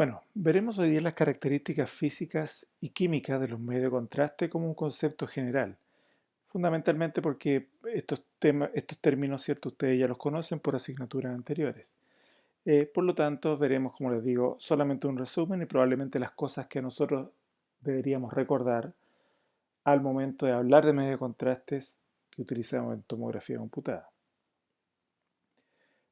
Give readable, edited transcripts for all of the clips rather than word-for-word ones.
Bueno, veremos hoy día las características físicas y químicas de los medios de contraste como un concepto general, fundamentalmente porque estos términos, ¿cierto? Ustedes ya los conocen por asignaturas anteriores. Por lo tanto, veremos, como les digo, solamente un resumen y probablemente las cosas que nosotros deberíamos recordar al momento de hablar de medios de contrastes que utilizamos en tomografía computada.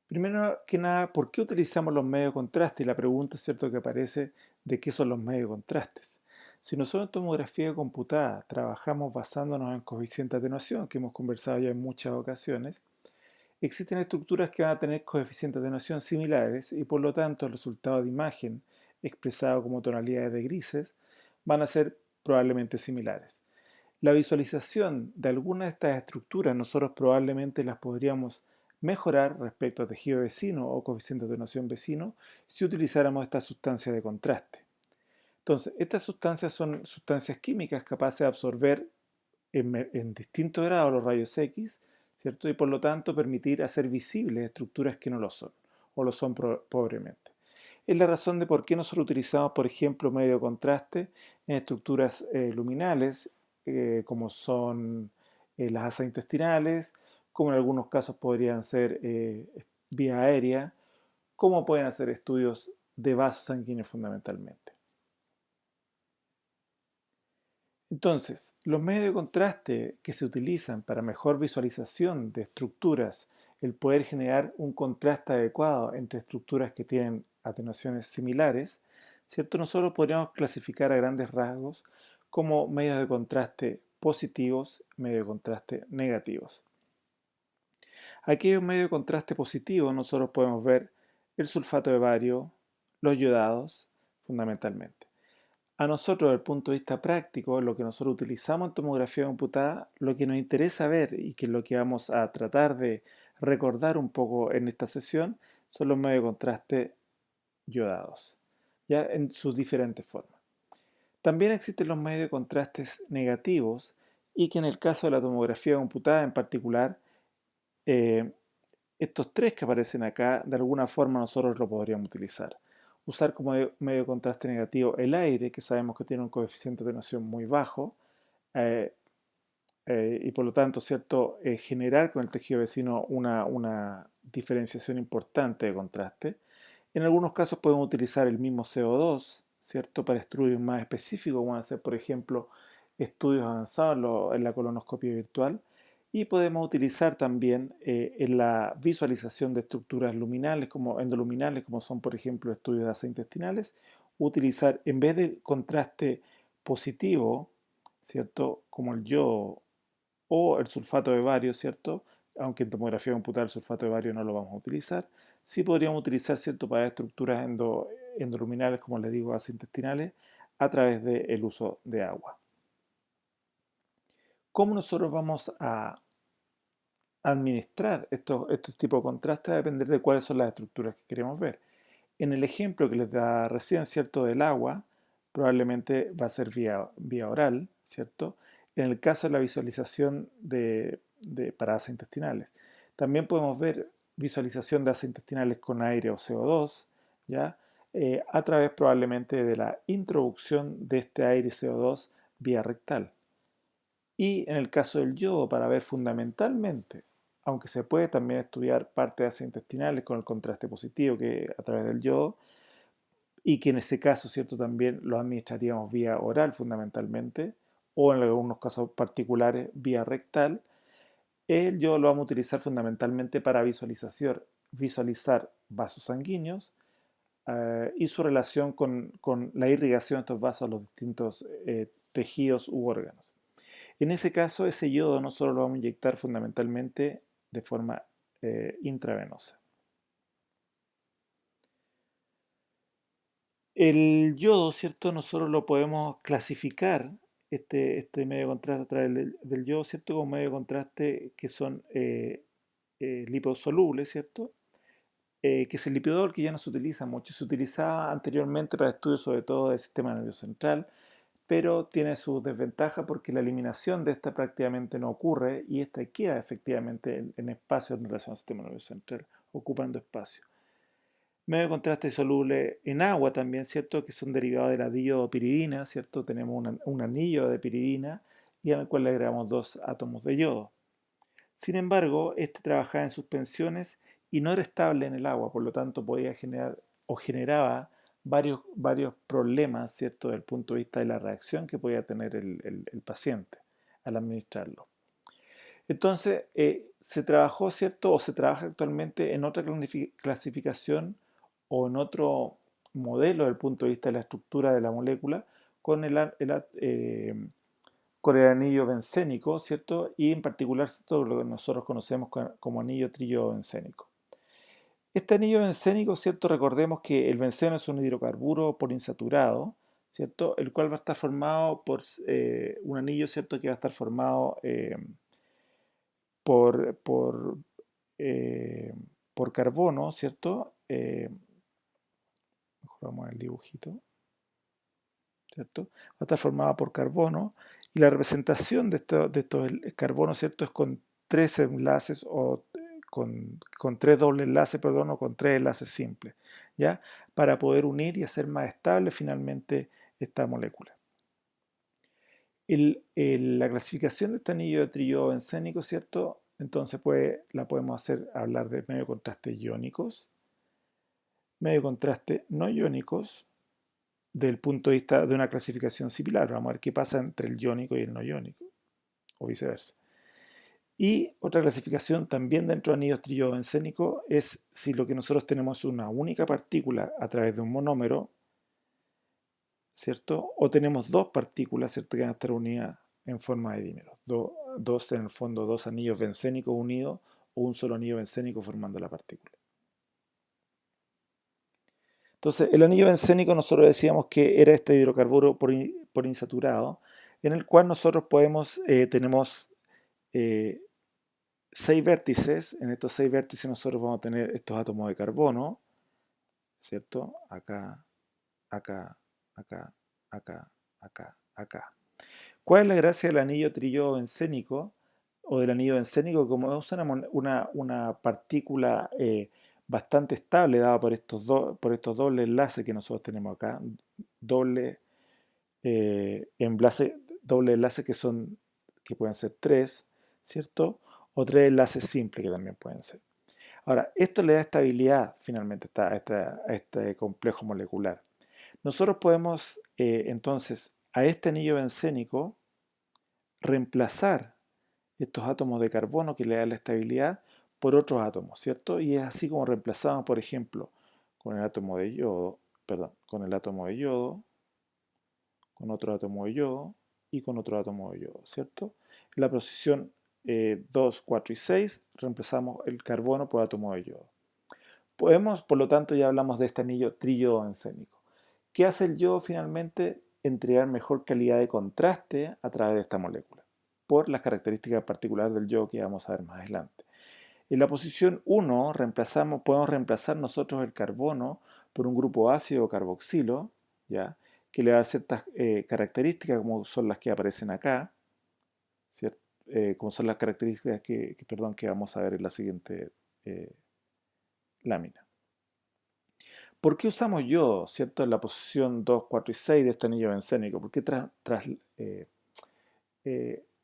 Primero que nada, ¿por qué utilizamos los medios de contraste? Y la pregunta, es cierto, que aparece de qué son los medios de contrastes. Si nosotros en tomografía computada trabajamos basándonos en coeficiente de atenuación, que hemos conversado ya en muchas ocasiones, existen estructuras que van a tener coeficientes de atenuación similares y por lo tanto el resultado de imagen expresado como tonalidades de grises van a ser probablemente similares. La visualización de algunas de estas estructuras nosotros probablemente las podríamos mejorar respecto a tejido vecino o coeficiente de atenuación vecino si utilizáramos esta sustancia de contraste. Entonces, estas sustancias son sustancias químicas capaces de absorber en distintos grados los rayos X, ¿cierto? Y por lo tanto permitir hacer visibles estructuras que no lo son o lo son pobremente. Es la razón de por qué nosotros utilizamos, por ejemplo, medio de contraste en estructuras luminales, como son las asas intestinales, como en algunos casos podrían ser vía aérea, como pueden hacer estudios de vasos sanguíneos fundamentalmente. Entonces, los medios de contraste que se utilizan para mejor visualización de estructuras, el poder generar un contraste adecuado entre estructuras que tienen atenuaciones similares, ¿cierto? Nosotros podríamos clasificar a grandes rasgos como medios de contraste positivos, medios de contraste negativos. Aquellos medios de contraste positivos nosotros podemos ver el sulfato de bario, los yodados, fundamentalmente. A nosotros, desde el punto de vista práctico, lo que nosotros utilizamos en tomografía computada, lo que nos interesa ver y que es lo que vamos a tratar de recordar un poco en esta sesión, son los medios de contraste yodados, ya en sus diferentes formas. También existen los medios de contrastes negativos y que en el caso de la tomografía computada en particular, eh, estos tres que aparecen acá, de alguna forma nosotros lo podríamos utilizar. Usar como medio de contraste negativo el aire, que sabemos que tiene un coeficiente de atenuación muy bajo, eh, y por lo tanto, ¿cierto? Generar con el tejido vecino una diferenciación importante de contraste. En algunos casos podemos utilizar el mismo CO2, ¿cierto? Para estudios más específicos, como hacer, por ejemplo, estudios avanzados en la colonoscopia virtual. Y podemos utilizar también en la visualización de estructuras luminales, como endoluminales, como son, por ejemplo, estudios de asas intestinales, utilizar, en vez de contraste positivo, ¿cierto? Como el yodo o el sulfato de bario, ¿cierto? Aunque en tomografía computada el sulfato de bario no lo vamos a utilizar. Sí podríamos utilizar, ¿cierto? Para estructuras endoluminales, como les digo, asas intestinales, a través del uso de agua. ¿Cómo nosotros vamos a administrar estos tipos de contrastes? Va a depender de cuáles son las estructuras que queremos ver. En el ejemplo que les da recién, ¿cierto? Del agua, probablemente va a ser vía oral, ¿cierto? En el caso de la visualización de para asas intestinales. También podemos ver visualización de asas intestinales con aire o CO2, ¿ya? A través probablemente de la introducción de este aire CO2 vía rectal. Y en el caso del yodo, para ver fundamentalmente, aunque se puede también estudiar parte de asas intestinales con el contraste positivo que a través del yodo, y que en ese caso, ¿cierto? También lo administraríamos vía oral fundamentalmente, o en algunos casos particulares vía rectal. El yodo lo vamos a utilizar fundamentalmente para visualizar vasos sanguíneos y su relación con la irrigación de estos vasos a los distintos tejidos u órganos. En ese caso, ese yodo nosotros lo vamos a inyectar fundamentalmente de forma intravenosa. El yodo, ¿cierto? Nosotros lo podemos clasificar, este medio de contraste a través del yodo, ¿cierto? Como medio de contraste que son liposolubles, ¿cierto? Que es el lipidol que ya no se utiliza mucho. Se utilizaba anteriormente para estudios sobre todo del sistema nervioso central, pero tiene sus desventajas porque la eliminación de esta prácticamente no ocurre y esta queda efectivamente en espacio en relación al sistema nervioso central, ocupando espacio. Medio de contraste soluble en agua también, ¿cierto? Que son derivados de la diodopiridina, ¿cierto? Tenemos un anillo de piridina y al cual le agregamos dos átomos de yodo. Sin embargo, este trabajaba en suspensiones y no era estable en el agua, por lo tanto podía generar o generaba varios problemas, ¿cierto? Desde el punto de vista de la reacción que podía tener el paciente al administrarlo. Entonces, se trabajó, ¿cierto? O se trabaja actualmente en otra clasificación o en otro modelo desde el punto de vista de la estructura de la molécula con con el anillo bencénico, ¿cierto? Y en particular, ¿cierto? Lo que nosotros conocemos como anillo trillo-bencénico. Este anillo bencénico, ¿cierto? Recordemos que el benceno es un hidrocarburo poliinsaturado, ¿cierto? El cual va a estar formado por un anillo, ¿cierto? Que va a estar formado por, por, eh, por carbono, ¿cierto? Mejor vamos al dibujito, ¿cierto? Va a estar formada por carbono y la representación de estos carbonos, ¿cierto? Es con tres enlaces o con tres dobles enlaces, perdón, o con tres enlaces simples, ¿ya? Para poder unir y hacer más estable finalmente esta molécula. La clasificación de este anillo de trío bencénico, ¿cierto? Entonces la podemos hablar de medio contraste iónicos, medio contraste no iónicos, desde el punto de vista de una clasificación similar. Vamos a ver qué pasa entre el iónico y el no iónico, o viceversa. Y otra clasificación también dentro de anillos trillo-bencénicos es si lo que nosotros tenemos es una única partícula a través de un monómero, ¿cierto? O tenemos dos partículas, ¿cierto? Que van a estar unidas en forma de dímeros. Dos, en el fondo, dos anillos bencénicos unidos o un solo anillo bencénico formando la partícula. Entonces, el anillo bencénico nosotros decíamos que era este hidrocarburo poliinsaturado, en el cual nosotros tenemos eh, 6 vértices. En estos 6 vértices nosotros vamos a tener estos átomos de carbono, ¿cierto? Acá, acá, acá, acá, acá, acá. ¿Cuál es la gracia del anillo trillo-bencénico o del anillo bencénico? Como es una partícula bastante estable dada por estos dobles enlaces que nosotros tenemos acá, doble, doble enlace que pueden ser tres, ¿cierto? O tres enlaces simples que también pueden ser. Ahora, esto le da estabilidad finalmente a este complejo molecular. Nosotros podemos entonces a este anillo bencénico reemplazar estos átomos de carbono que le dan la estabilidad por otros átomos, ¿cierto? Y es así como reemplazamos, por ejemplo, con el átomo de yodo, perdón, con el átomo de yodo, con otro átomo de yodo y con otro átomo de yodo, ¿cierto? En la posición 2, 4 y 6 reemplazamos el carbono por átomo de yodo. Por lo tanto, ya hablamos de este anillo trillodo-bencénico. ¿Qué hace el yodo finalmente? Entregar mejor calidad de contraste a través de esta molécula, por las características particulares del yodo que vamos a ver más adelante. En la posición 1 podemos reemplazar nosotros el carbono por un grupo ácido carboxilo, ¿ya? Que le da ciertas características como son las que aparecen acá, como son las características perdón, que vamos a ver en la siguiente lámina. ¿Por qué usamos yodo, cierto, en la posición 2, 4 y 6 de este anillo bencénico? ¿Por qué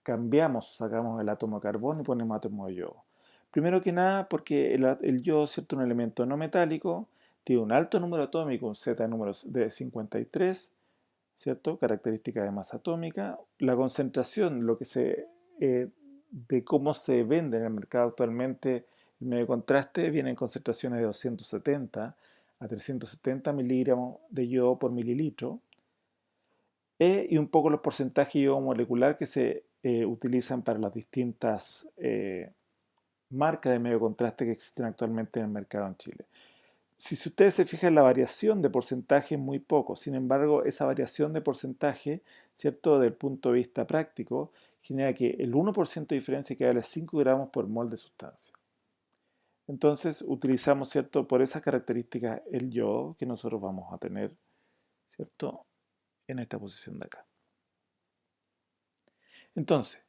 cambiamos, sacamos el átomo de carbono y ponemos átomo de yodo? Primero que nada, porque el yodo, cierto, es un elemento no metálico, tiene un alto número atómico, un Z número de 53, ¿cierto? Característica de masa atómica. La concentración, de cómo se vende en el mercado actualmente el medio de contraste, viene en concentraciones de 270 a 370 miligramos de yodo por mililitro. Y un poco los porcentajes de yodo molecular que se utilizan para las distintas marcas de medio de contraste que existen actualmente en el mercado en Chile. Si ustedes se fijan, la variación de porcentaje es muy poco. Sin embargo, esa variación de porcentaje, ¿cierto? Desde el punto de vista práctico, genera que el 1% de diferencia equivale a 5 gramos por mol de sustancia. Entonces, utilizamos, ¿cierto? Por esas características el yodo que nosotros vamos a tener, ¿cierto? En esta posición de acá. Entonces,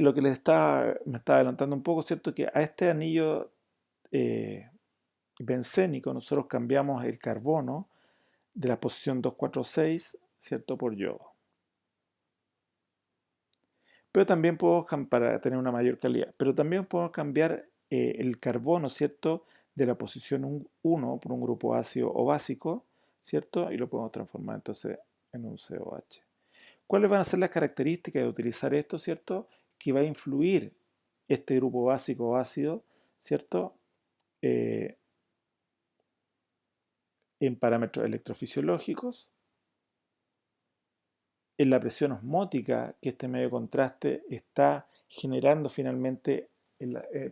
lo que me estaba adelantando un poco, ¿cierto? Que a este anillo bencénico, nosotros cambiamos el carbono de la posición 246, ¿cierto?, por yodo. Pero también podemos, para tener una mayor calidad, pero también podemos cambiar el carbono, ¿cierto?, de la posición 1 por un grupo ácido o básico, ¿cierto? Y lo podemos transformar entonces en un COH. ¿Cuáles van a ser las características de utilizar esto, ¿cierto? Que va a influir este grupo básico o ácido, ¿cierto? Eh, en parámetros electrofisiológicos, en la presión osmótica que este medio de contraste está generando finalmente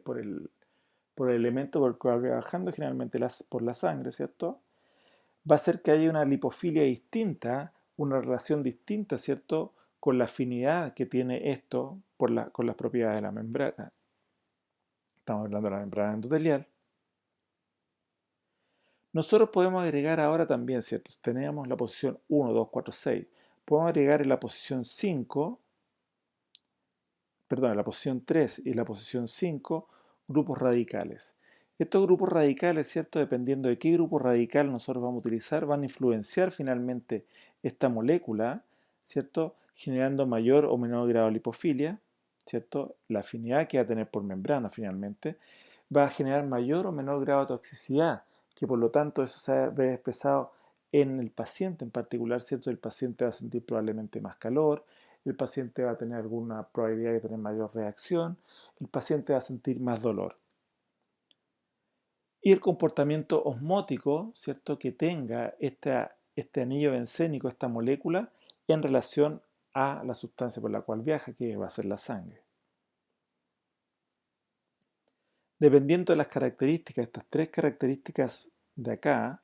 por el elemento por el cual va bajando, generalmente por la sangre, ¿cierto? Va a hacer que haya una lipofilia distinta, una relación distinta, ¿cierto?, con la afinidad que tiene esto con las propiedades de la membrana. Estamos hablando de la membrana endotelial. Nosotros podemos agregar ahora también, ¿cierto? Tenemos la posición 1, 2, 4, 6. Podemos agregar en la posición 5, perdón, en la posición 3 y la posición 5, grupos radicales. Estos grupos radicales, ¿cierto?, dependiendo de qué grupo radical nosotros vamos a utilizar, van a influenciar finalmente esta molécula, ¿cierto?, generando mayor o menor grado de lipofilia, ¿cierto? La afinidad que va a tener por membrana finalmente va a generar mayor o menor grado de toxicidad, que por lo tanto eso se va a ver expresado en el paciente en particular, ¿cierto? El paciente va a sentir probablemente más calor, el paciente va a tener alguna probabilidad de tener mayor reacción, el paciente va a sentir más dolor. Y el comportamiento osmótico, ¿cierto?, que tenga este anillo bencénico, esta molécula, en relación a la sustancia por la cual viaja, que va a ser la sangre. Dependiendo de las características, estas tres características de acá,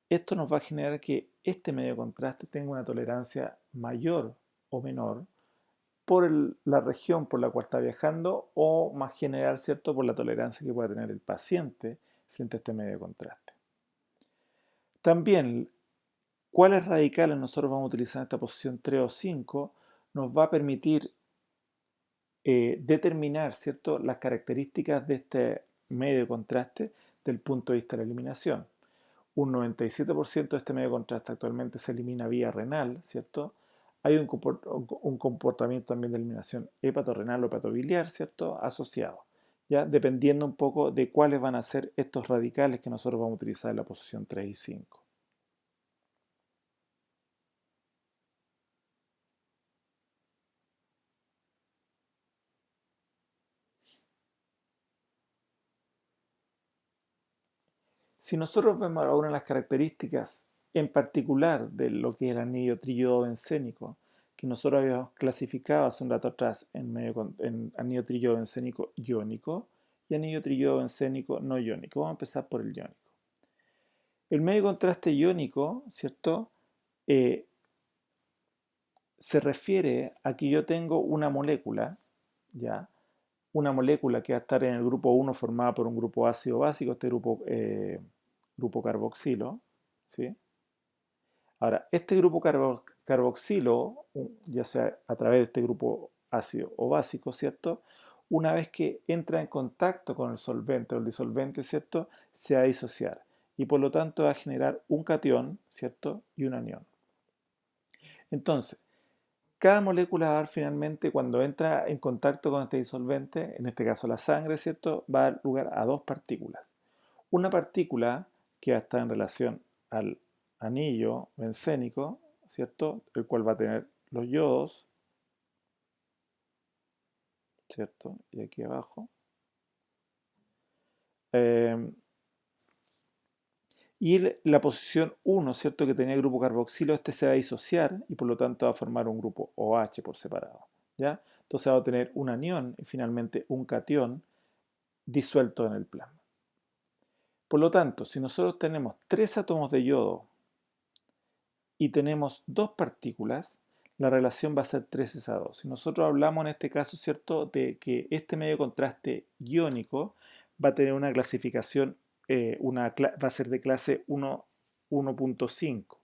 esto nos va a generar que este medio de contraste tenga una tolerancia mayor o menor por la región por la cual está viajando o más general, ¿cierto?, por la tolerancia que pueda tener el paciente frente a este medio de contraste. También, cuáles radicales nosotros vamos a utilizar en esta posición 3 o 5 nos va a permitir determinar, ¿cierto?, las características de este medio de contraste del punto de vista de la eliminación. Un 97% de este medio de contraste actualmente se elimina vía renal, ¿cierto? Hay un comportamiento también de eliminación hepatorrenal o hepatobiliar, ¿cierto?, asociado, ¿ya? Dependiendo un poco de cuáles van a ser estos radicales que nosotros vamos a utilizar en la posición 3 y 5. Si nosotros vemos ahora las características en particular de lo que es el anillo trillodo-bencénico, que nosotros habíamos clasificado hace un rato atrás en anillo trillodo-bencénico iónico y anillo trillodo-bencénico no iónico. Vamos a empezar por el iónico. El medio de contraste iónico, ¿cierto?, Eh, se refiere a que yo tengo una molécula, ¿ya? Una molécula que va a estar en el grupo 1 formada por un grupo ácido básico, este grupo carboxilo, ¿sí? Ahora, este grupo carboxilo, ya sea a través de este grupo ácido o básico, ¿cierto? Una vez que entra en contacto con el solvente o el disolvente, ¿cierto?, se va a disociar y por lo tanto va a generar un catión, ¿cierto?, y un anión. Entonces, cada molécula va a dar finalmente, cuando entra en contacto con este disolvente, en este caso la sangre, ¿cierto?, va a dar lugar a dos partículas. Una partícula que va a estar en relación al anillo bencénico, ¿cierto?, el cual va a tener los yodos, ¿cierto?, y aquí abajo. Y la posición 1, ¿cierto?, que tenía el grupo carboxilo, este se va a disociar y por lo tanto va a formar un grupo OH por separado, ¿ya? Entonces va a tener un anión y finalmente un catión disuelto en el plasma. Por lo tanto, si nosotros tenemos 3 átomos de yodo y tenemos dos partículas, la relación va a ser 3s2. Si nosotros hablamos en este caso, ¿cierto?, de que este medio de contraste iónico va a tener una clasificación, va a ser de clase 1.5.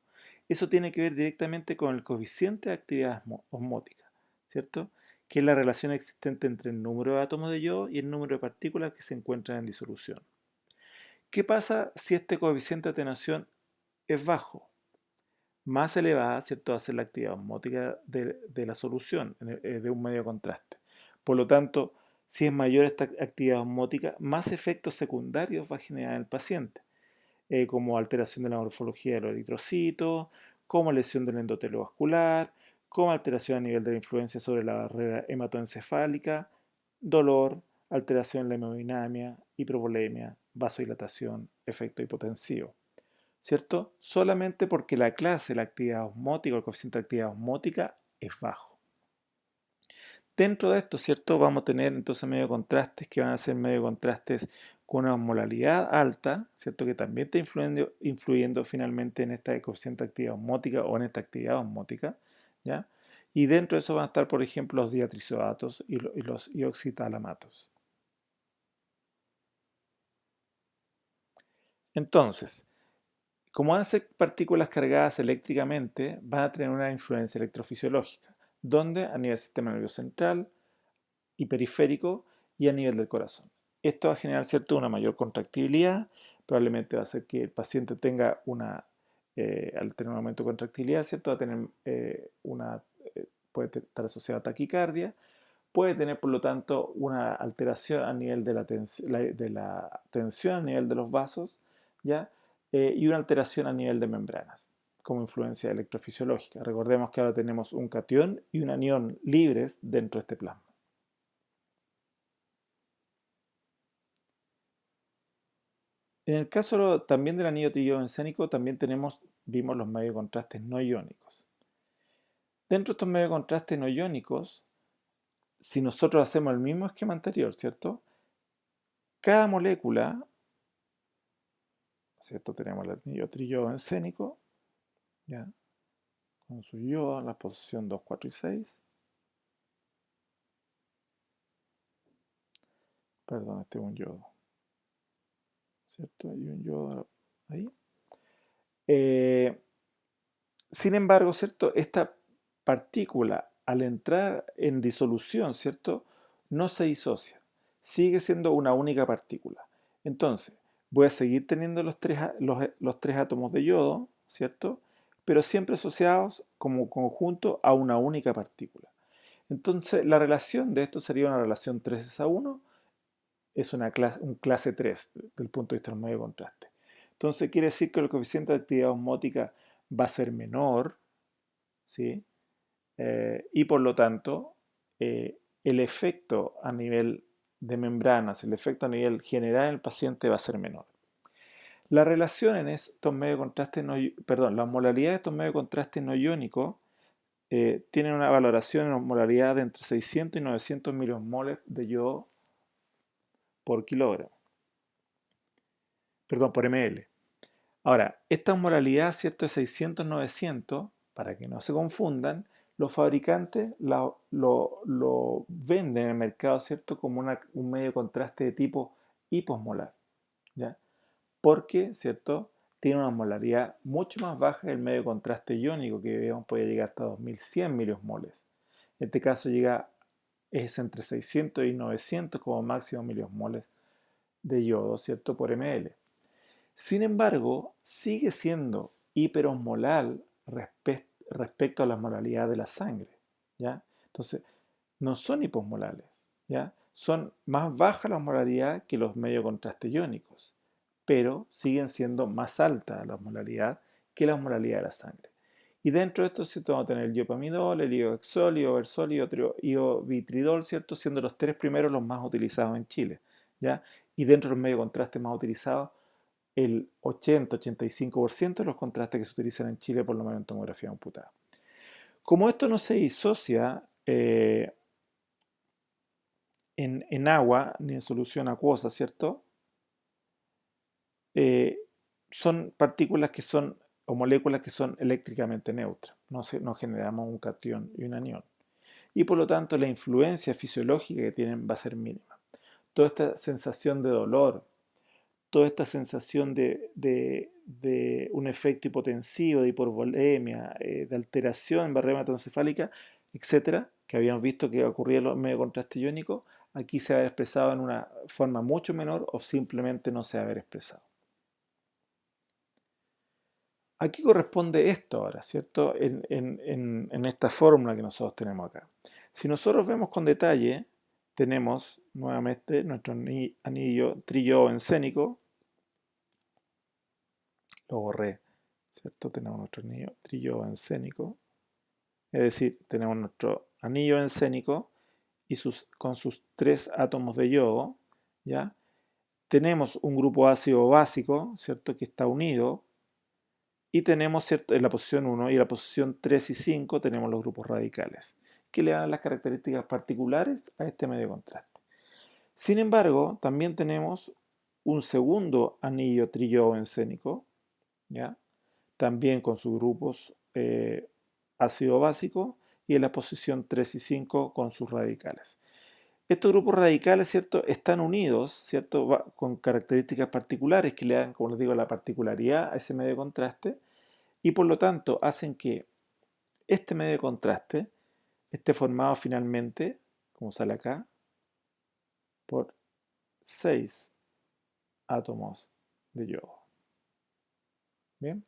Eso tiene que ver directamente con el coeficiente de actividad osmótica, ¿cierto?, que es la relación existente entre el número de átomos de yodo y el número de partículas que se encuentran en disolución. ¿Qué pasa si este coeficiente de atenuación es bajo? Más elevada, ¿cierto?, va a ser la actividad osmótica de la solución, de un medio de contraste. Por lo tanto, si es mayor esta actividad osmótica, más efectos secundarios va a generar en el paciente, como alteración de la morfología de los eritrocitos, como lesión del endotelio vascular, como alteración a nivel de la influencia sobre la barrera hematoencefálica, dolor, alteración en la hemodinamia, hipervolemia, vasodilatación, efecto hipotensivo. ¿Cierto? Solamente porque la clase, la actividad osmótica, el coeficiente de actividad osmótica es bajo. Dentro de esto, ¿cierto? Vamos a tener entonces medio contrastes que van a ser medio contrastes con una osmolaridad alta, ¿cierto? Que también está influyendo finalmente en esta coeficiente de actividad osmótica o en esta actividad osmótica, ¿ya? Y dentro de eso van a estar, por ejemplo, los diatrizoatos y los ioxitalamatos. Entonces, como van a ser partículas cargadas eléctricamente, van a tener una influencia electrofisiológica, donde a nivel del sistema nervioso central y periférico y a nivel del corazón. Esto va a generar, ¿cierto?, una mayor contractibilidad, probablemente va a hacer que el paciente tenga al tener un aumento de contractibilidad, ¿cierto?, va a tener puede estar asociado a taquicardia, puede tener, por lo tanto, una alteración a nivel de la tensión a nivel de los vasos, ¿ya? Y una alteración a nivel de membranas, como influencia electrofisiológica. Recordemos que ahora tenemos un catión y un anión libres dentro de este plasma. En el caso también del anillo tiobencénico, también vimos los medios de contrastes no iónicos. Dentro de estos medios de contrastes no iónicos, si nosotros hacemos el mismo esquema anterior, ¿cierto? Cada molécula, ¿cierto? Tenemos el anillo trillobencénico, ¿ya? Con su yodo en la posición 2, 4 y 6. Perdón, este es un yodo, ¿cierto? Y un yodo ahí. Eh, Sin embargo, ¿cierto? Esta partícula, al entrar en disolución, ¿cierto?, no se disocia. Sigue siendo una única partícula. Entonces, voy a seguir teniendo los tres átomos de yodo, ¿cierto?, pero siempre asociados como conjunto a una única partícula. Entonces, la relación de esto sería una relación 3s1, es un clase 3 desde el punto de vista del medio de contraste. Entonces, quiere decir que el coeficiente de actividad osmótica va a ser menor, ¿sí? Y por lo tanto, el efecto a nivel de membranas, el efecto a nivel general en el paciente va a ser menor. La relación en estos medios de contraste la osmolaridad de estos medios de contraste no iónicos tienen una valoración en osmolaridad de entre 600 y 900 miliosmoles de yodo por kilogramo, perdón, por ml. Ahora, esta osmolaridad, ¿cierto?, de 600-900, para que no se confundan, los fabricantes lo venden en el mercado, ¿cierto?, como un medio de contraste de tipo hiposmolar, ¿ya? Porque, ¿cierto?, tiene una osmolaridad mucho más baja que el medio de contraste iónico, que digamos, puede llegar hasta 2100 miliosmoles. En este caso es entre 600 y 900 como máximo miliosmoles de yodo, ¿cierto?, por ml. Sin embargo, sigue siendo hiperosmolar respecto a la osmolaridad de la sangre, ¿ya? Entonces, no son hiposmolares, ¿ya? Son más bajas la osmolaridad que los medio contraste iónicos, pero siguen siendo más alta la osmolaridad que la osmolaridad de la sangre. Y dentro de esto, ¿cierto?, vamos a tener el iopamidol, el iohexol, ioversol y iovitridol, ¿cierto?, siendo los tres primeros los más utilizados en Chile, ¿ya? Y dentro de los medio contraste más utilizados, el 80-85% de los contrastes que se utilizan en Chile, por lo menos en tomografía computada. Como esto no se disocia en agua ni en solución acuosa, ¿cierto? Eh, Son partículas que son, o moléculas que son eléctricamente neutras. No generamos un catión y un anión. Y por lo tanto la influencia fisiológica que tienen va a ser mínima. Toda esta sensación de dolor, toda esta sensación de un efecto hipotensivo, de hipervolemia, de alteración en barrera hematoencefálica, etcétera, que habíamos visto que ocurría en los medios de contraste iónico, aquí se va a haber expresado en una forma mucho menor o simplemente no se va a haber expresado. ¿A qué corresponde esto ahora, cierto? En esta fórmula que nosotros tenemos acá. Si nosotros vemos con detalle, tenemos nuevamente nuestro anillo trillo-bencénico, lo borré, ¿cierto? Tenemos nuestro anillo trillo-bencénico, es decir, tenemos nuestro anillo bencénico y con sus 3 átomos de yodo, ¿ya? Tenemos un grupo ácido básico, ¿cierto? Que está unido. Y tenemos, ¿cierto? En la posición 1 y la posición 3 y 5 tenemos los grupos radicales, que le dan las características particulares a este medio contraste. Sin embargo, también tenemos un segundo anillo trillo-bencénico, ¿ya? También con sus grupos ácido básico, y en la posición 3 y 5 con sus radicales. Estos grupos radicales, ¿cierto? Están unidos, ¿cierto? Con características particulares que le dan, como les digo, la particularidad a ese medio de contraste, y por lo tanto hacen que este medio de contraste esté formado finalmente, como sale acá, por 6 átomos de yodo. ¿Bien?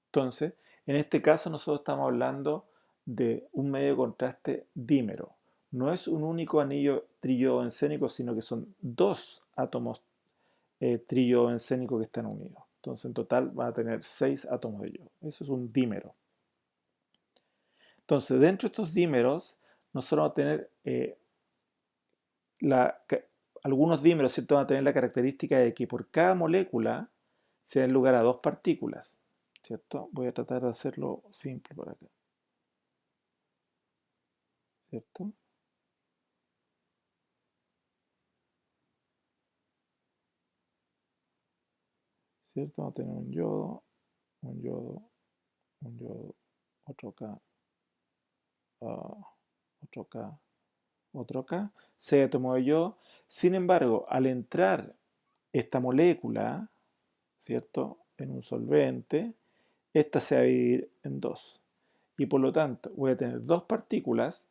Entonces, en este caso nosotros estamos hablando de un medio de contraste dímero. No es un único anillo trillobencénico, sino que son 2 átomos trillobencénicos que están unidos. Entonces, en total va a tener 6 átomos de yodo. Eso es un dímero. Entonces, dentro de estos dímeros, nosotros vamos a tener algunos dímeros, ¿cierto? Van a tener la característica de que por cada molécula se den lugar a 2 partículas, ¿cierto? Voy a tratar de hacerlo simple por acá, ¿cierto? ¿Cierto? Vamos a tener un yodo, un yodo, un yodo, otro acá, otro acá, otro acá, 6 átomos de yodo. Sin embargo, al entrar esta molécula, ¿cierto? En un solvente, esta se va a dividir en 2. Y por lo tanto, voy a tener 2 partículas,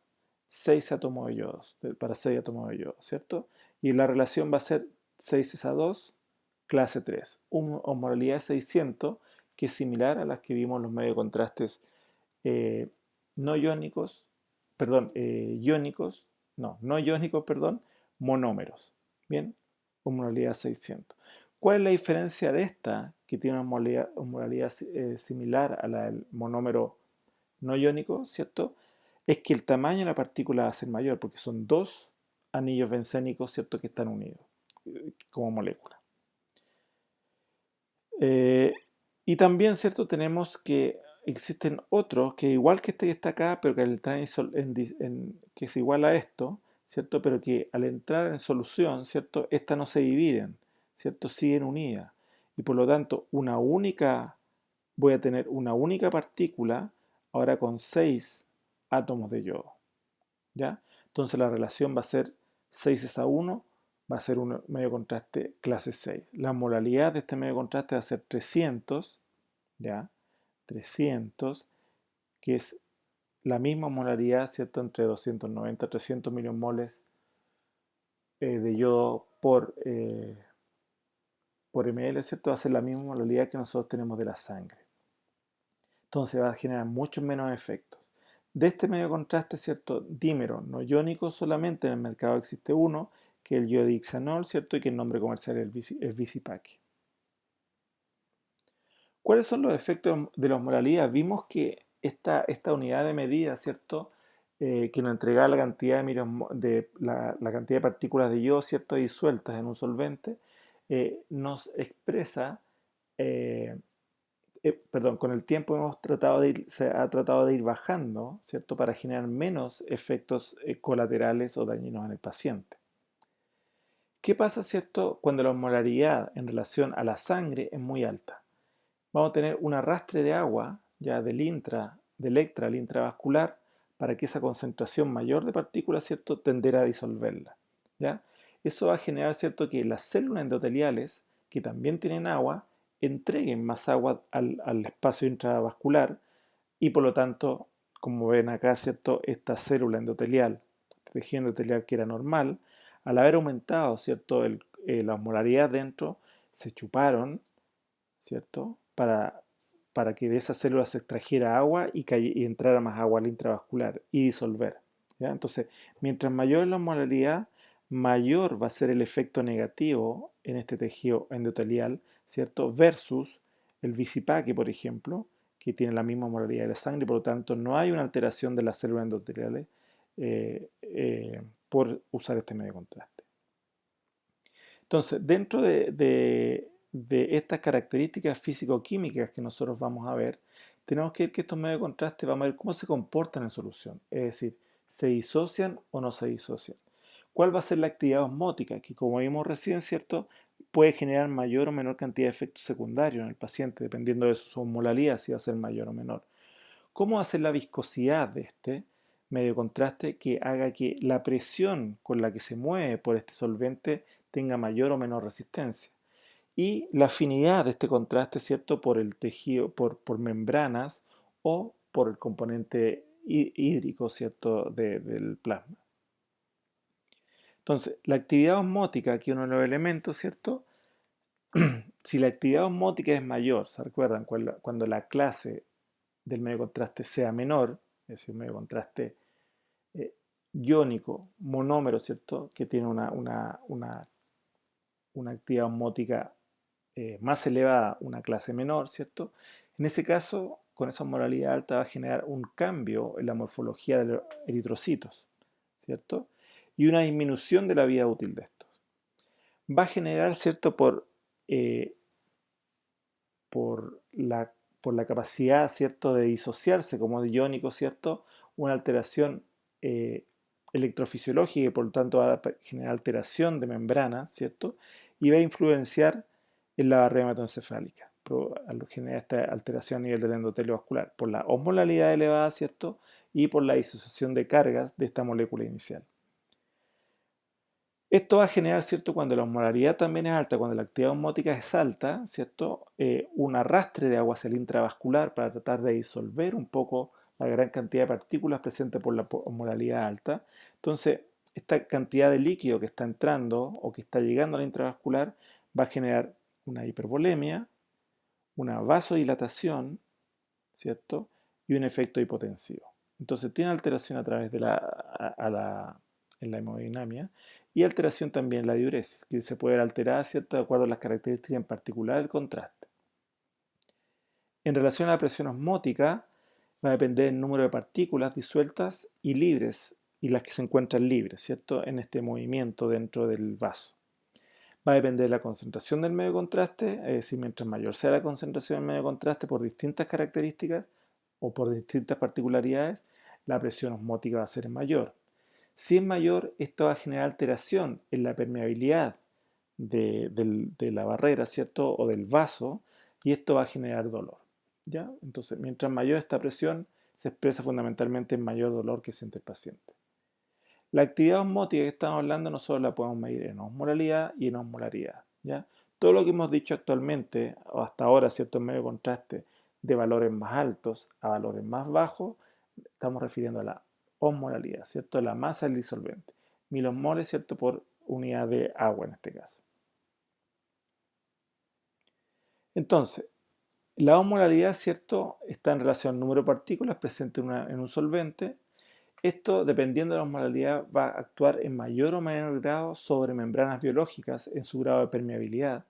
6 átomos de yodo, para 6 átomos de yodo, ¿cierto? Y la relación va a ser 6 a 2, clase 3. Una osmolaridad de 600, que es similar a las que vimos en los medios de contrastes eh, no iónicos, perdón, iónicos, no iónicos, perdón, monómeros. Bien, osmolaridad 600. ¿Cuál es la diferencia de esta, que tiene una osmolaridad similar a la del monómero no iónico, ¿cierto? Es que el tamaño de la partícula va a ser mayor, porque son 2 anillos bencénicos, ¿cierto?, que están unidos como molécula. Eh, y también, ¿cierto?, tenemos que existen otros que igual que este que está acá, pero que al entrar que es igual a esto, ¿cierto? Pero que al entrar en solución, ¿cierto? Estas no se dividen, ¿cierto? Siguen unidas. Y por lo tanto, voy a tener una única partícula ahora con 6 átomos de yodo, ¿ya? Entonces la relación va a ser 6 a 1, va a ser un medio contraste clase 6. La molalidad de este medio contraste va a ser 300, ¿ya? 300, que es la misma molaridad, ¿cierto? Entre 290 y 300 milimoles de yodo por ml, ¿cierto? Va a ser la misma molaridad que nosotros tenemos de la sangre. Entonces va a generar muchos menos efectos. De este medio de contraste, ¿cierto? Dímero no iónico solamente en el mercado existe uno, que es el iodixanol, ¿cierto? Y que el nombre comercial es Visipaqui. ¿Cuáles son los efectos de la osmolaridad? Vimos que esta unidad de medida, ¿cierto? Que nos entregaba la cantidad la cantidad de partículas de yodo, ¿cierto? Disueltas en un solvente, nos expresa, eh, perdón, con el tiempo se ha tratado de ir bajando, ¿cierto? Para generar menos efectos colaterales o dañinos en el paciente. ¿Qué pasa, ¿cierto? Cuando la osmolaridad en relación a la sangre es muy alta? Vamos a tener un arrastre de agua ya del extra al intravascular para que esa concentración mayor de partículas, ¿cierto?, tenderá a disolverla, ¿ya? Eso va a generar, ¿cierto?, que las células endoteliales, que también tienen agua, entreguen más agua al espacio intravascular y por lo tanto, como ven acá, ¿cierto?, esta célula endotelial, tejido endotelial que era normal, al haber aumentado, ¿cierto?, la osmolaridad dentro, se chuparon, ¿cierto? Para para que de esas células se extrajera agua y entrara más agua al intravascular y disolver. ¿Ya? Entonces, mientras mayor es la osmolaridad, mayor va a ser el efecto negativo en este tejido endotelial, ¿cierto? Versus el Visipaqui, por ejemplo, que tiene la misma osmolaridad de la sangre, por lo tanto no hay una alteración de las células endoteliales por usar este medio de contraste. Entonces, dentro de estas características físico-químicas que nosotros vamos a ver, tenemos que ver que estos medios de contraste vamos a ver cómo se comportan en solución, es decir, ¿se disocian o no se disocian? ¿Cuál va a ser la actividad osmótica? Que como vimos recién, ¿cierto? Puede generar mayor o menor cantidad de efectos secundarios en el paciente, dependiendo de su osmolalidad, si va a ser mayor o menor. ¿Cómo va a ser la viscosidad de este medio de contraste que haga que la presión con la que se mueve por este solvente tenga mayor o menor resistencia? Y la afinidad de este contraste, ¿cierto? Por el tejido, por membranas o por el componente hídrico, ¿cierto? Del plasma. Entonces, la actividad osmótica, aquí uno de los elementos, ¿cierto? Si la actividad osmótica es mayor, ¿se recuerdan? Cuando la clase del medio de contraste sea menor, es decir, un medio de contraste eh, iónico, monómero, ¿cierto? Que tiene una actividad osmótica más elevada, una clase menor, ¿cierto? En ese caso, con esa osmolaridad alta va a generar un cambio en la morfología de los eritrocitos, ¿cierto? Y una disminución de la vida útil de estos. Va a generar, ¿cierto? Eh, por la, por la capacidad, ¿cierto?, de disociarse como de iónico, ¿cierto?, una alteración eh, electrofisiológica y por lo tanto va a generar alteración de membrana, ¿cierto?, y va a influenciar en la barrera hematoencefálica, al generar esta alteración a nivel del endotelio vascular, por la osmolaridad elevada, ¿cierto?, y por la disociación de cargas de esta molécula inicial. Esto va a generar, ¿cierto? Cuando la osmolaridad también es alta, cuando la actividad osmótica es alta, ¿cierto? Un arrastre de agua hacia el intravascular para tratar de disolver un poco la gran cantidad de partículas presentes por la osmolaridad alta. Entonces, esta cantidad de líquido que está entrando o que está llegando al intravascular va a generar una hipervolemia, una vasodilatación, ¿cierto? Y un efecto hipotensivo. Entonces tiene alteración a través de en la hemodinamia y alteración también en la diuresis, que se puede alterar, ¿cierto?, de acuerdo a las características en particular del contraste. En relación a la presión osmótica, va a depender del número de partículas disueltas y libres, y las que se encuentran libres, ¿cierto?, en este movimiento dentro del vaso. Va a depender de la concentración del medio de contraste, es decir, mientras mayor sea la concentración del medio de contraste por distintas características o por distintas particularidades, la presión osmótica va a ser mayor. Si es mayor, esto va a generar alteración en la permeabilidad de la barrera, ¿cierto? O del vaso, y esto va a generar dolor. ¿Ya? Entonces, mientras mayor esta presión, se expresa fundamentalmente en mayor dolor que siente el paciente. La actividad osmótica que estamos hablando nosotros la podemos medir en osmolaridad y en osmolaridad. ¿Ya? Todo lo que hemos dicho actualmente, o hasta ahora, ¿cierto? En medio de contraste, de valores más altos a valores más bajos, estamos refiriendo a la osmolaridad, ¿cierto? La masa del disolvente. Milosmoles, ¿cierto? Por unidad de agua en este caso. Entonces, la osmolaridad, ¿cierto? Está en relación al número de partículas presentes en un solvente. Esto, dependiendo de la osmolaridad, va a actuar en mayor o menor grado sobre membranas biológicas en su grado de permeabilidad.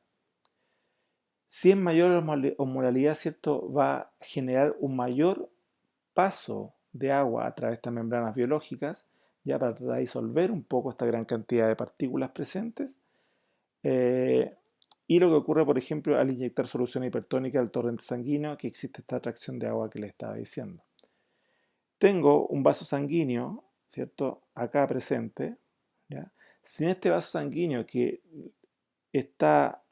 Si es mayor la osmolaridad, ¿cierto? Va a generar un mayor paso de agua a través de estas membranas biológicas, ya para tratar de disolver un poco esta gran cantidad de partículas presentes. Eh, y lo que ocurre, por ejemplo, al inyectar solución hipertónica al torrente sanguíneo, que existe esta atracción de agua que les estaba diciendo. Tengo un vaso sanguíneo, ¿cierto? Acá presente, ¿ya? Si en este vaso sanguíneo que está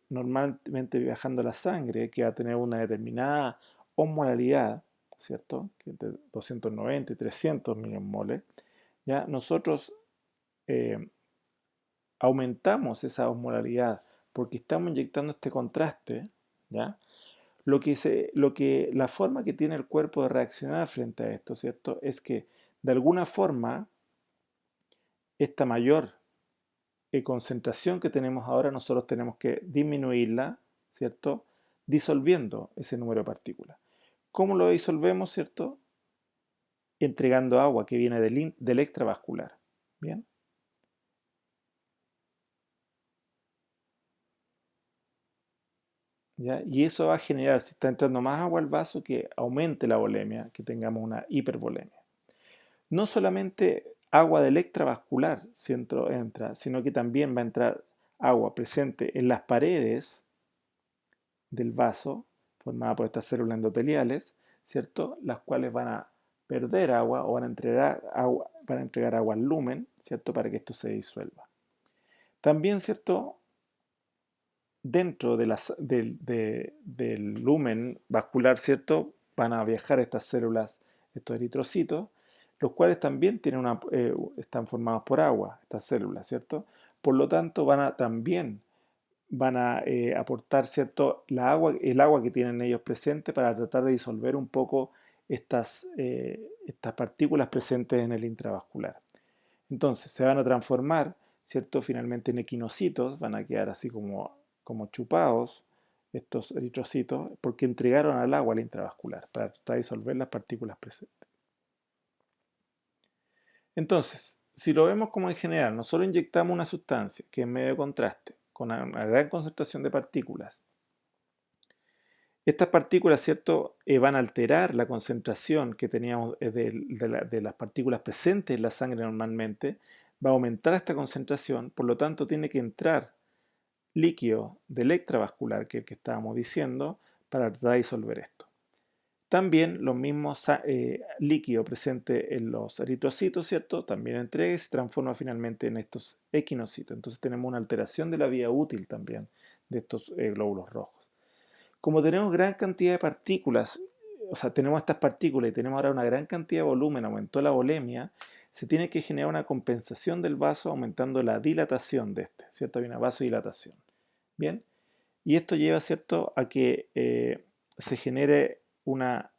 normalmente viajando la sangre, que va a tener una determinada osmolaridad, ¿cierto? Que es de 290 y 300 milimoles, ¿ya? Nosotros eh, aumentamos esa osmolaridad porque estamos inyectando este contraste, ¿ya? La forma que tiene el cuerpo de reaccionar frente a esto, ¿cierto? Es que de alguna forma esta mayor concentración que tenemos ahora nosotros tenemos que disminuirla, ¿cierto? disolviendo ese número de partículas. ¿Cómo lo disolvemos, cierto? Entregando agua que viene del extravascular. ¿Bien? ¿Ya? Y eso va a generar, si está entrando más agua al vaso, que aumente la volemia, que tengamos una hipervolemia. No solamente agua del extravascular entra, sino que también va a entrar agua presente en las paredes del vaso, formada por estas células endoteliales, ¿cierto? Las cuales van a perder agua o van a entregar agua al lumen, ¿cierto? Para que esto se disuelva. También, ¿cierto? Dentro del lumen vascular, ¿cierto? Van a viajar estas células, estos eritrocitos, los cuales también están formados por agua, estas células, ¿cierto? Por lo tanto, también van a aportar, ¿cierto? El agua que tienen ellos presente para tratar de disolver un poco estas partículas presentes en el intravascular. Entonces, se van a transformar, ¿cierto? Finalmente en equinocitos, van a quedar así como chupados estos eritrocitos, porque entregaron al agua al intravascular para tratar de disolver las partículas presentes. Entonces, si lo vemos como en general, nosotros inyectamos una sustancia que es medio de contraste, con una gran concentración de partículas. Estas partículas, ¿cierto?, van a alterar la concentración que teníamos de las partículas presentes en la sangre normalmente, va a aumentar esta concentración, por lo tanto tiene que entrar líquido del extravascular, que es el que estábamos diciendo, para tratar de disolver esto. También los mismos líquidos presentes en los eritrocitos, ¿cierto? También entrega y se transforma finalmente en estos equinocitos. Entonces tenemos una alteración de la vía útil también de estos glóbulos rojos. Como tenemos gran cantidad de partículas, o sea, tenemos estas partículas y tenemos ahora una gran cantidad de volumen, aumentó la volemia, se tiene que generar una compensación del vaso aumentando la dilatación de este, ¿cierto? Hay una vasodilatación. Bien, y esto lleva, ¿cierto?, a que se genere una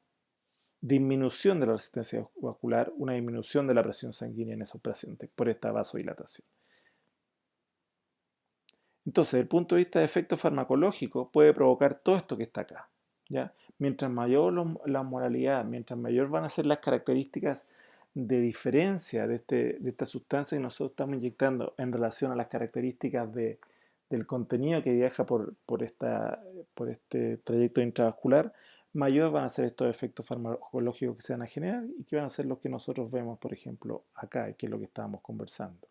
disminución de la resistencia vascular, una disminución de la presión sanguínea en esos pacientes por esta vasodilatación. Entonces, desde el punto de vista de efecto farmacológico, puede provocar todo esto que está acá. ¿Ya? Mientras mayor la moralidad, mientras mayor van a ser las características de diferencia de esta sustancia que nosotros estamos inyectando en relación a las características del contenido que viaja por este trayecto intravascular, mayor van a ser estos efectos farmacológicos que se van a generar y que van a ser los que nosotros vemos, por ejemplo, acá, que es lo que estábamos conversando.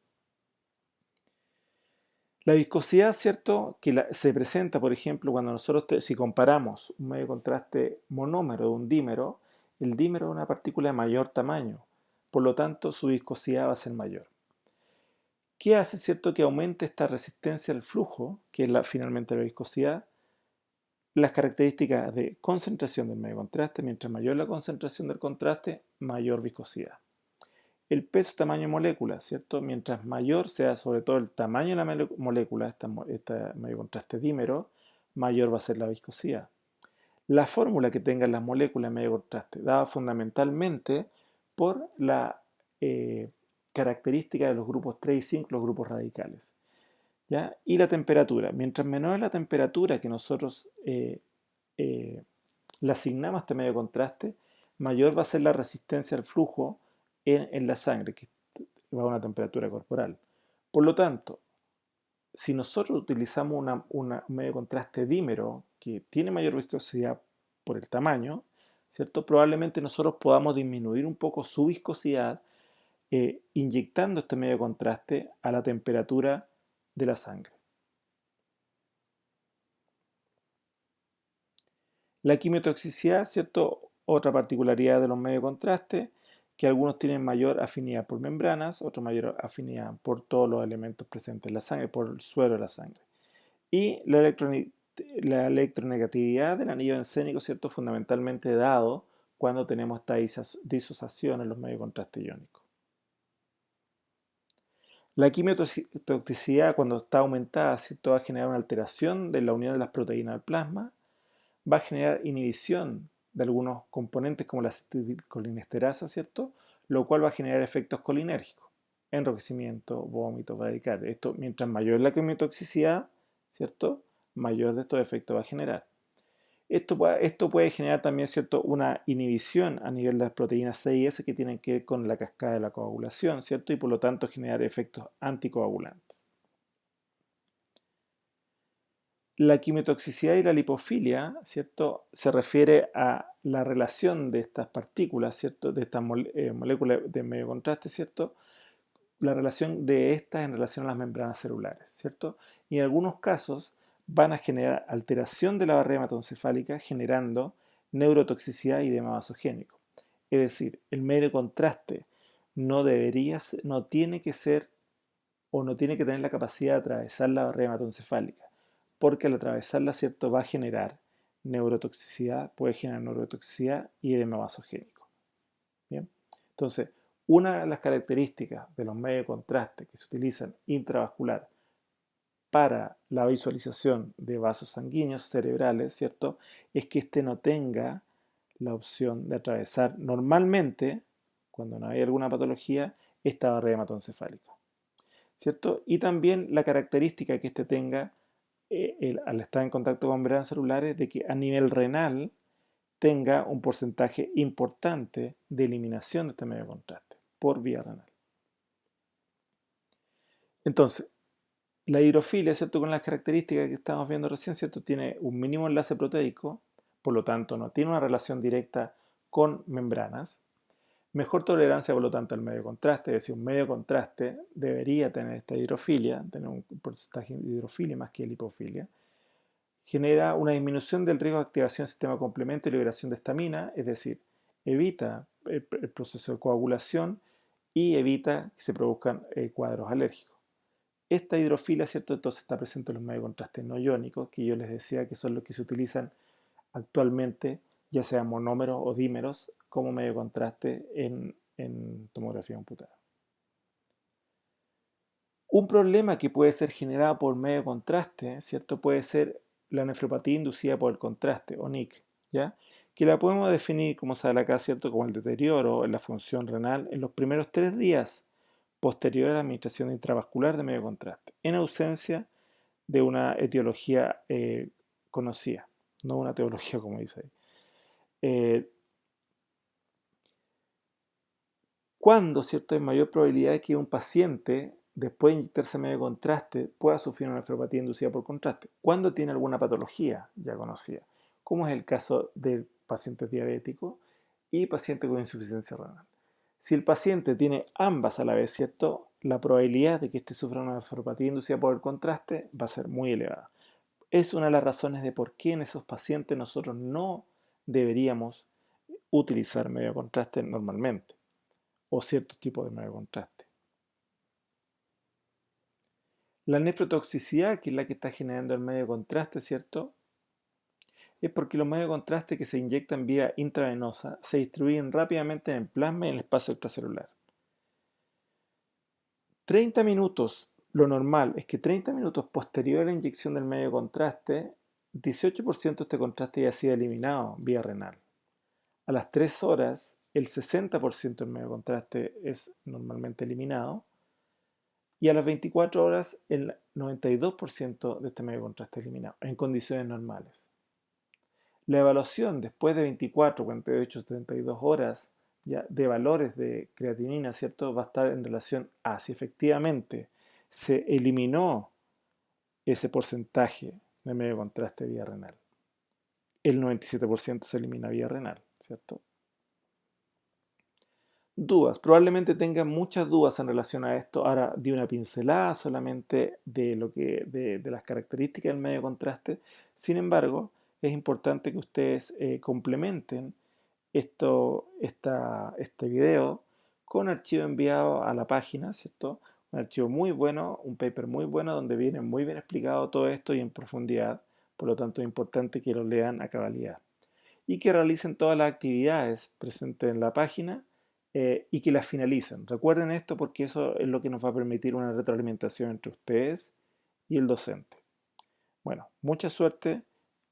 La viscosidad, ¿cierto? Que se presenta, por ejemplo, cuando nosotros, si comparamos un medio de contraste monómero de un dímero, el dímero es una partícula de mayor tamaño, por lo tanto su viscosidad va a ser mayor. ¿Qué hace, cierto? Que aumente esta resistencia al flujo, que es finalmente la viscosidad, las características de concentración del medio de contraste, mientras mayor la concentración del contraste, mayor viscosidad. El peso, tamaño de molécula, ¿cierto? Mientras mayor sea sobre todo el tamaño de la molécula, este medio contraste dímero, mayor va a ser la viscosidad. La fórmula que tengan las moléculas en medio contraste, dada fundamentalmente por la característica de los grupos 3 y 5, los grupos radicales. ¿Ya? Y la temperatura. Mientras menor es la temperatura que nosotros le asignamos a este medio contraste, mayor va a ser la resistencia al flujo en la sangre, que va a una temperatura corporal. Por lo tanto, si nosotros utilizamos un medio contraste dímero que tiene mayor viscosidad por el tamaño, ¿cierto? Probablemente nosotros podamos disminuir un poco su viscosidad inyectando este medio contraste a la temperatura de la sangre. La quimiotoxicidad, ¿cierto? Otra particularidad de los medios de contraste, que algunos tienen mayor afinidad por membranas, otros mayor afinidad por todos los elementos presentes en la sangre, por el suero de la sangre. Y la electronegatividad del anillo bencénico, ¿cierto? Fundamentalmente dado cuando tenemos esta disociación en los medios de contraste iónico. La quimiotoxicidad, cuando está aumentada, ¿cierto? Va a generar una alteración de la unión de las proteínas al plasma, va a generar inhibición de algunos componentes como la acetilcolinesterasa, ¿cierto? Lo cual va a generar efectos colinérgicos, enrojecimiento, vómito, bradicardia. Mientras mayor la quimiotoxicidad, ¿cierto? Mayor de estos efectos va a generar. Esto puede generar también, ¿cierto?, una inhibición a nivel de las proteínas C y S que tienen que ver con la cascada de la coagulación, ¿cierto? Y por lo tanto generar efectos anticoagulantes. La quimiotoxicidad y la lipofilia, ¿cierto?, se refiere a la relación de estas partículas, ¿cierto?, de estas moléculas de medio contraste, ¿cierto?, la relación de estas en relación a las membranas celulares, ¿cierto? Y en algunos casos van a generar alteración de la barrera hematoencefálica generando neurotoxicidad y edema vasogénico. Es decir, el medio de contraste no tiene que ser o no tiene que tener la capacidad de atravesar la barrera hematoencefálica, porque al atravesarla, ¿cierto?, va a generar neurotoxicidad, puede generar neurotoxicidad y edema vasogénico. ¿Bien? Entonces, una de las características de los medios de contraste que se utilizan intravascular para la visualización de vasos sanguíneos cerebrales, ¿cierto?, es que éste no tenga la opción de atravesar normalmente, cuando no hay alguna patología, esta barrera hematoencefálica, ¿cierto? Y también la característica que éste tenga al estar en contacto con membranas celulares de que a nivel renal tenga un porcentaje importante de eliminación de este medio de contraste por vía renal. Entonces, la hidrofilia, ¿cierto?, con las características que estamos viendo recién, ¿cierto?, tiene un mínimo enlace proteico, por lo tanto no tiene una relación directa con membranas. Mejor tolerancia, por lo tanto, al medio de contraste, es decir, un medio de contraste debería tener esta hidrofilia, tener un porcentaje de hidrofilia más que lipofilia. Genera una disminución del riesgo de activación del sistema de complemento y liberación de estamina, es decir, evita el proceso de coagulación y evita que se produzcan cuadros alérgicos. Esta hidrofilia, ¿cierto?, entonces está presente en los medios de contraste no iónicos, que yo les decía que son los que se utilizan actualmente, ya sean monómeros o dímeros, como medio de contraste en tomografía computada. Un problema que puede ser generado por medio de contraste, ¿cierto?, puede ser la nefropatía inducida por el contraste, o NIC, ¿ya?, que la podemos definir, como sale acá, ¿cierto?, como el deterioro en la función renal en los primeros 3 días posterior a la administración intravascular de medio de contraste, en ausencia de una etiología conocida, no una teología como dice ahí. ¿Cuándo, cierto?, hay mayor probabilidad de que un paciente, después de inyectarse medio de contraste, pueda sufrir una nefropatía inducida por contraste? ¿Cuándo tiene alguna patología ya conocida? Como es el caso de pacientes diabéticos y pacientes con insuficiencia renal. Si el paciente tiene ambas a la vez, ¿cierto?, la probabilidad de que éste sufra una nefropatía inducida por el contraste va a ser muy elevada. Es una de las razones de por qué en esos pacientes nosotros no deberíamos utilizar medio de contraste normalmente o ciertos tipos de medio de contraste. La nefrotoxicidad, que es la que está generando el medio de contraste, ¿cierto?, es porque los medios de contraste que se inyectan vía intravenosa se distribuyen rápidamente en el plasma y en el espacio extracelular. 30 minutos, lo normal es que 30 minutos posterior a la inyección del medio de contraste, 18% de este contraste ya ha sido eliminado vía renal. A las 3 horas, el 60% del medio de contraste es normalmente eliminado y a las 24 horas el 92% de este medio de contraste es eliminado en condiciones normales. La evaluación después de 24, 48, 72 horas ya, de valores de creatinina, ¿cierto?, va a estar en relación a si efectivamente se eliminó ese porcentaje de medio de contraste vía renal. El 97% se elimina vía renal, ¿cierto? Dudas. Probablemente tengan muchas dudas en relación a esto. Ahora di una pincelada solamente de las características del medio de contraste. Sin embargo, es importante que ustedes complementen este video con archivo enviado a la página, ¿cierto? Un archivo muy bueno, un paper muy bueno donde viene muy bien explicado todo esto y en profundidad. Por lo tanto, es importante que lo lean a cabalidad y que realicen todas las actividades presentes en la página y que las finalicen. Recuerden esto porque eso es lo que nos va a permitir una retroalimentación entre ustedes y el docente. Bueno, mucha suerte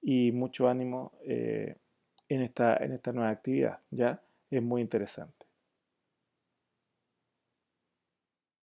y mucho ánimo en esta nueva actividad, ¿ya? Es muy interesante.